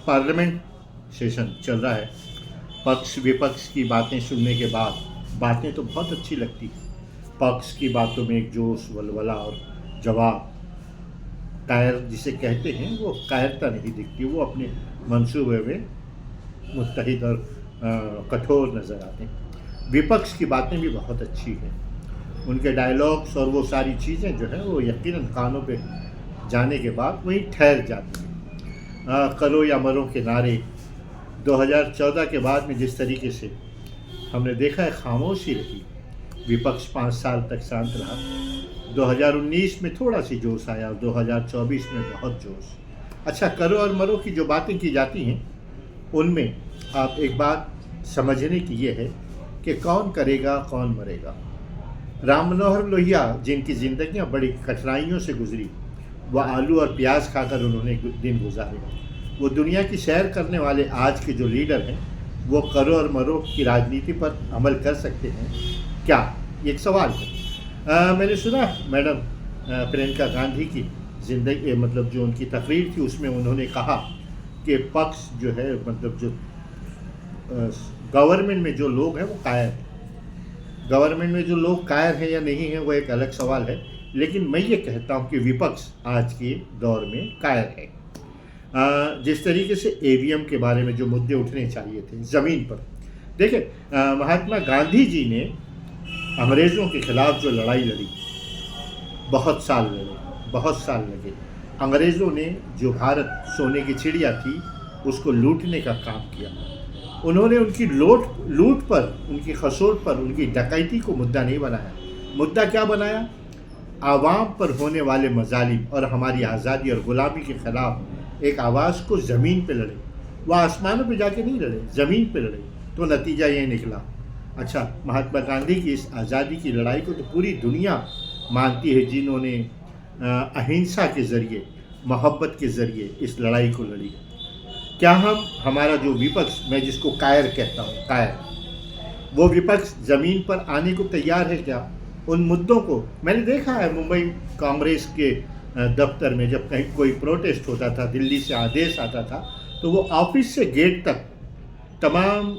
Parliament session चल रहा है। पक्ष विपक्ष की बातें सुनने के बाद बातें तो बहुत अच्छी लगती हैं। पक्ष की बातों में एक जोश, वलवला और जवाब, कायर जिसे कहते हैं, वो कायरता नहीं दिखती। वो अपने मंसूबे में मुत्तहिद और कठोर नज़र आते हैं। विपक्ष की बातें भी बहुत अच्छी हैं। उनके डायलॉग्स और वो सारी चीज़ें जो हैं वो यकीनन कानों पे जाने के बाद वहीं ठहर जाती हैं। करो या मरो के नारे 2014 के बाद में जिस तरीके से हमने देखा है, खामोशी रही, विपक्ष 5 साल तक शांत रहा। 2019 में थोड़ा सी जोश आया और 2024 में बहुत जोश। अच्छा, करो और मरो की जो बातें की जाती हैं उनमें आप एक बात समझने की ये है कि कौन करेगा कौन मरेगा। राम मनोहर लोहिया, जिनकी ज़िंदगियां बड़ी कठिनाइयों से गुजरी, वह आलू और प्याज खाकर उन्होंने दिन गुजारे। वो दुनिया की सैर करने वाले आज के जो लीडर हैं, वो करो और मरो की राजनीति पर अमल कर सकते हैं क्या? ये एक सवाल है। मैंने सुना मैडम प्रियंका गांधी की ज़िंदगी, मतलब जो उनकी तकरीर थी, उसमें उन्होंने कहा कि पक्ष जो है, मतलब जो गवर्नमेंट में जो लोग हैं वो कायर हैं। गवर्नमेंट में जो लोग कायर हैं या नहीं हैं वो एक अलग सवाल है, लेकिन मैं ये कहता हूँ कि विपक्ष आज के दौर में कायर है। जिस तरीके से ईवीएम के बारे में जो मुद्दे उठने चाहिए थे ज़मीन पर, देखिए महात्मा गांधी जी ने अंग्रेज़ों के खिलाफ जो लड़ाई लड़ी, बहुत साल लड़े, बहुत साल लगे। अंग्रेज़ों ने जो भारत सोने की चिड़िया थी उसको लूटने का काम किया। उन्होंने उनकी लूट पर, उनकी खसोट पर, उनकी डकैती को मुद्दा नहीं बनाया। मुद्दा क्या बनाया? आवाम पर होने वाले मजालिम और हमारी आज़ादी और ग़ुलामी के ख़िलाफ़ एक आवाज़ को ज़मीन पे लड़े। वह आसमानों पे जाके नहीं लड़े, ज़मीन पे लड़े। तो नतीजा ये निकला। अच्छा, महात्मा गांधी की इस आज़ादी की लड़ाई को तो पूरी दुनिया मानती है, जिन्होंने अहिंसा के ज़रिए, मोहब्बत के ज़रिए इस लड़ाई को लड़ी। क्या हमारा जो विपक्ष, मैं जिसको कायर कहता हूँ, कायर, वो विपक्ष ज़मीन पर आने को तैयार है क्या? उन मुद्दों को मैंने देखा है मुंबई कांग्रेस के दफ्तर में, जब कहीं कोई प्रोटेस्ट होता था, दिल्ली से आदेश आता था, तो वो ऑफिस से गेट तक तमाम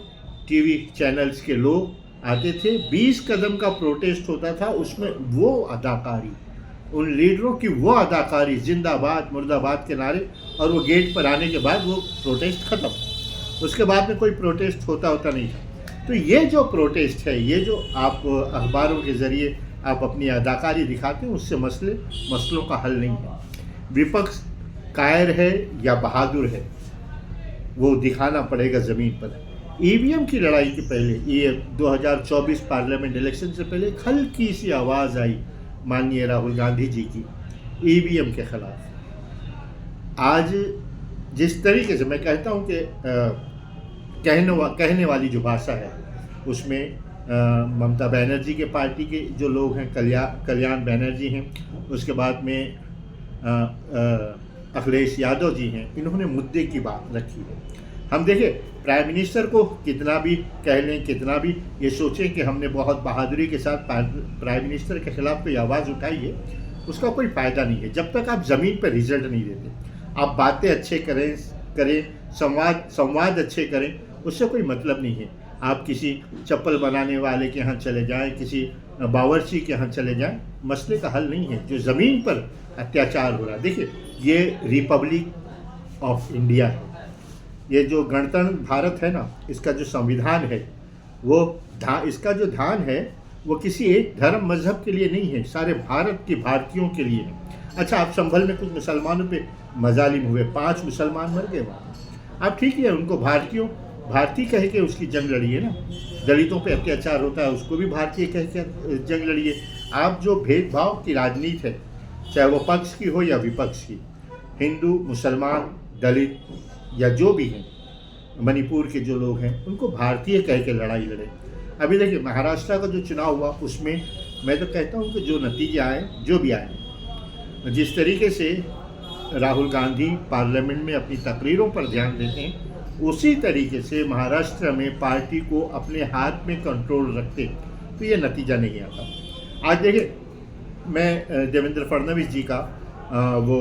टीवी चैनल्स के लोग आते थे। 20 कदम का प्रोटेस्ट होता था, उसमें वो अदाकारी, उन लीडरों की वो अदाकारी, जिंदाबाद मुर्दाबाद के नारे, और वो गेट पर आने के बाद वो प्रोटेस्ट ख़त्म। उसके बाद में कोई प्रोटेस्ट होता नहीं था। तो ये जो प्रोटेस्ट है, ये जो आप अखबारों के ज़रिए आप अपनी अदाकारी दिखाते हैं, उससे मसलों का हल नहीं है। विपक्ष कायर है या बहादुर है, वो दिखाना पड़ेगा ज़मीन पर। ईवीएम की लड़ाई के पहले, ये 2024 पार्लियामेंट इलेक्शन से पहले एक हल्की सी आवाज़ आई माननीय राहुल गांधी जी की ईवीएम के ख़िलाफ़। आज जिस तरीके से मैं कहता हूँ कि कहने वाली जो भाषा है, उसमें ममता बनर्जी के पार्टी के जो लोग हैं, कल्याण बनर्जी हैं, उसके बाद में अखिलेश यादव जी हैं, इन्होंने मुद्दे की बात रखी है। हम देखें, प्राइम मिनिस्टर को कितना भी कह लें, कितना भी ये सोचें कि हमने बहुत बहादुरी के साथ प्राइम मिनिस्टर के खिलाफ कोई आवाज़ उठाई है, उसका कोई फ़ायदा नहीं है जब तक आप ज़मीन पर रिजल्ट नहीं देते। आप बातें अच्छे करें, संवाद अच्छे करें, उससे कोई मतलब नहीं है। आप किसी चप्पल बनाने वाले के यहाँ चले जाएं, किसी बावर्ची के यहाँ चले जाएं, मसले का हल नहीं है। जो ज़मीन पर अत्याचार हो रहा है, देखिए, ये रिपब्लिक ऑफ इंडिया है, ये जो गणतंत्र भारत है ना, इसका जो संविधान है, वो इसका जो ध्यान है वो किसी एक धर्म मजहब के लिए नहीं है, सारे भारत के भारतीयों के लिए है। अच्छा, आप संभल में कुछ मुसलमानों पे मजालिम हुए, 5 मुसलमान मर गए वहाँ। आप ठीक है, उनको भारतीय कह के उसकी जंग लड़िए ना। दलितों पे अत्याचार होता है, उसको भी भारतीय कह के जंग लड़िए। आप जो भेदभाव की राजनीति है, चाहे वो पक्ष की हो या विपक्ष की, हिंदू, मुसलमान, दलित या जो भी हैं, मणिपुर के जो लोग हैं, उनको भारतीय कह के लड़ाई लड़े। अभी देखिए, महाराष्ट्र का जो चुनाव हुआ, उसमें मैं तो कहता हूँ कि जो नतीजे आए, जो भी आए, जिस तरीके से राहुल गांधी पार्लियामेंट में अपनी तकरीरों पर ध्यान देते हैं, उसी तरीके से महाराष्ट्र में पार्टी को अपने हाथ में कंट्रोल रखते, तो ये नतीजा नहीं आता। आज देखिए, मैं देवेंद्र फडणवीस जी का वो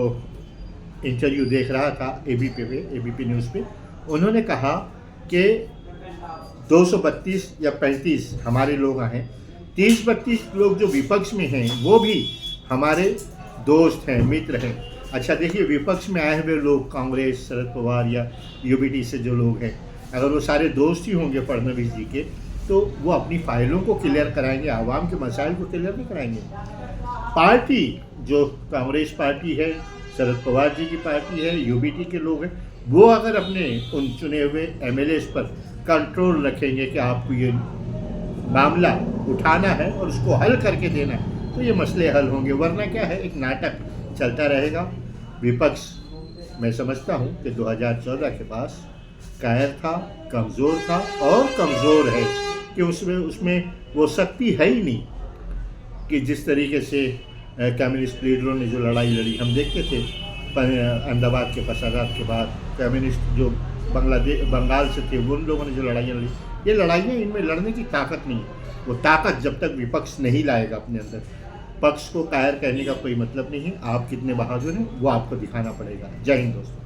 इंटरव्यू देख रहा था एबीपी न्यूज़ पे, उन्होंने कहा कि 232 या 35 हमारे लोग हैं, 30-32 लोग जो विपक्ष में हैं वो भी हमारे दोस्त हैं, मित्र हैं। अच्छा देखिए, विपक्ष में आए हुए लोग कांग्रेस, शरद पवार या यूबीटी से जो लोग हैं, अगर वो सारे दोस्त ही होंगे फडणवीस जी के, तो वो अपनी फाइलों को क्लियर कराएंगे, आवाम के मसाइल को क्लियर नहीं कराएंगे। पार्टी जो कांग्रेस पार्टी है, शरद पवार जी की पार्टी है, यूबीटी के लोग हैं, वो अगर अपने उन चुने हुए एमएलएस पर कंट्रोल रखेंगे कि आपको ये मामला उठाना है और उसको हल करके देना है, तो ये मसले हल होंगे। वरना क्या है, एक नाटक चलता रहेगा। विपक्ष, मैं समझता हूँ कि 2014 के पास कायर था, कमज़ोर था और कमज़ोर है कि उसमें वो शक्ति है ही नहीं कि जिस तरीके से कम्युनिस्ट लीडरों ने जो लड़ाई लड़ी, हम देखते थे अहमदाबाद के फसादात के बाद कम्युनिस्ट जो बंगाल से थे, उन लोगों ने जो लड़ाइयाँ लड़ी, ये लड़ाइयाँ, इनमें लड़ने की ताकत नहीं है। वो ताकत जब तक विपक्ष नहीं लाएगा अपने अंदर, पक्ष को कायर कहने का कोई मतलब नहीं है। आप कितने बहादुर हैं वो आपको दिखाना पड़ेगा। जय हिंद दोस्तों।